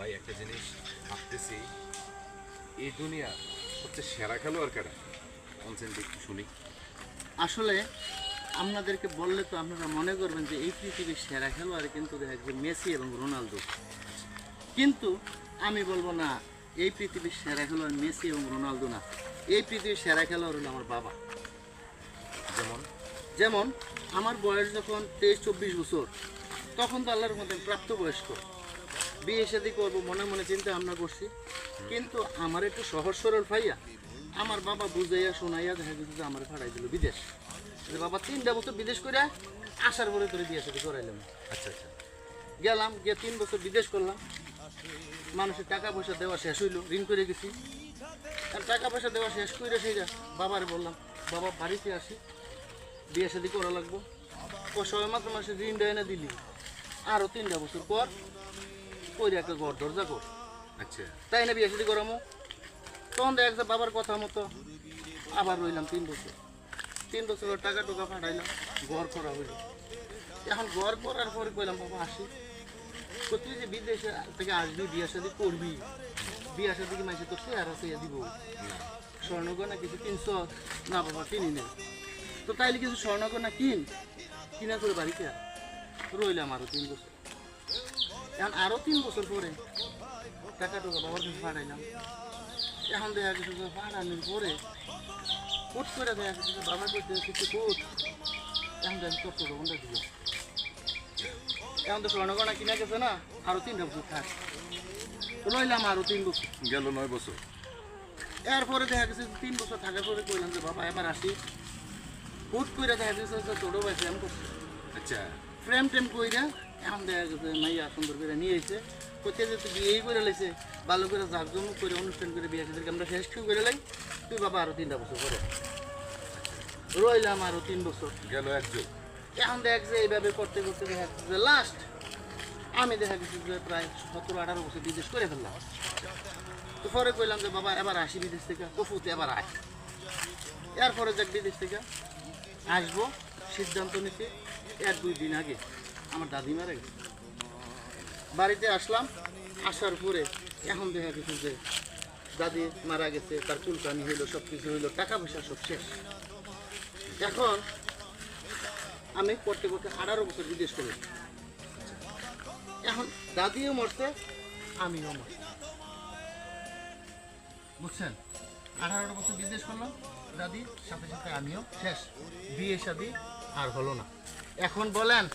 ভাই একটা জিনিস ভাবতেছি, এই দুনিয়ার সবচেয়ে সেরা খেলোয়াড় কারা? অনসেন একটু শুনি। আসলে আপনাদেরকে বললে তো আপনারা মনে করবেন যে এই পৃথিবীর সেরা খেলোয়াড় কিন্তু দেখা যায় মেসি এবং রোনালদো, কিন্তু আমি বলবো না, এই পৃথিবীর সেরা খেলোয়াড় মেসি এবং রোনালদো না, এই পৃথিবীর সেরা খেলোয়াড় হলো আমার বাবা। যেমন যেমন আমার বয়স যখন 23-24 বছর, তখন তো আল্লাহর মধ্যে প্রাপ্তবয়স্ক, বিয়ে শাদী করবো মনে মনে চিন্তা ভাবনা করছি, কিন্তু আমার একটু সহজ সরল ভাইয়া আমার বাবা বুঝাইয়া শোনাইয়া দেখা গেছে যে আমার ফাড়াই দিল বিদেশ। যে বাবা 3টা বছর বিদেশ করে আসার পরে তোরে বিয়ে শাদী করাইলাম। আচ্ছা আচ্ছা, গেলাম, গিয়ে 3 বছর বিদেশ করলাম, মানুষের টাকা পয়সা দেওয়া শেষ হইলো, ঋণ করে গেছি, আর টাকা পয়সা দেওয়া শেষ করে সেই বাবারে বললাম বাবা বাড়িতে আসি, বিয়ে শাদী করা লাগবো। ও সবাই মাত্র মাসে ঋণ দেয় না দিলি, আরও 3টা বছর পর কইরে একটা ঘর দরজা কর, আচ্ছা তাই না বিয়ে শাদী করামো। তখন দেখা যাচ্ছে বাবার কথা মতো আবার রইলাম 3 বছর, 3 বছর টাকা টুকা পাঠাইলাম, ঘর করা হইল। এখন ঘর করার পরে কইলাম বাবা আসি, তুই যে বিদেশে থেকে আসবি বিয়ে শাদী করবি, বিয়ে শাদী কি মাইসে তোর চেহারা চেয়ে দিব, স্বর্ণগয়না কিছু কিনছ? না বাবা কিনি না। তো তাইলে কিছু স্বর্ণগয়না কিনা করে বাড়িতে রইলাম আরো 3 বছর। এখন আরো 3 বছর পরে টাকা টুকা বাবার কাছে পাঠাইলাম। এখন দেখা গেছে যে পাঠানোর পরে হুট করে দেখা গেছে যে বাবা করতে কিছু কোচ, এখন দেখি তোর ছোট বোনটা দিল, এখন তো স্বর্ণগয়না কিনা গেছে না, আরো 3টা বছর থাক, রইলাম আরো 3 বছর, গেল 9 বছর। এরপরে দেখা গেছে 3 বছর থাকার পরে কইলাম যে বাবা এবার আসি, হুট করে দেখা গেছে যে ছোটো ভাই প্রেম করছে। আচ্ছা প্রেম টেম কইরা এখন দেখা গেছে মাইয়া সুন্দর করে নিয়ে এসে কোথা যে তুই বিয়েই করে লাইছে, ভালো করে জাঁকজমক করে অনুষ্ঠান করে বিয়ে সাথে আমরা শেষ করে লাই, তুই বাবা আরো 3টা বছর পরে রইলাম আরো 3 বছর, গেল এক যুগ। এখন দেখ যে এইভাবে করতে করতে দেখা গেছে যে লাস্ট আমি দেখা গেছে যে প্রায় 17-18 বছর বিদেশ করে ফেললাম। তো পরে কইলাম যে বাবা এবার আসি বিদেশ থেকে, কফুতে এবার আয়। এরপরে যাক বিদেশ থেকে আসবো সিদ্ধান্ত নিতে 1-2 দিন আগে আমার দাদি মারা গেছে। বাড়িতে আসলাম, আসার পরে এখন দেখা গেছে যে দাদি মারা গেছে, তার চুলকানি হইলো, সব কিছু হইলো, টাকা পয়সা সব শেষ। এখন আমি করতে করতে 18 বছর বিদেশ করি। এখন দাদিও মরছে, আমিও মরছি, বুঝছেন? 18 বছর বিদেশ করলাম, দাদির সাথে সাথে আমিও শেষ, বিয়ে শাদী আর হলো না। এখন বলেন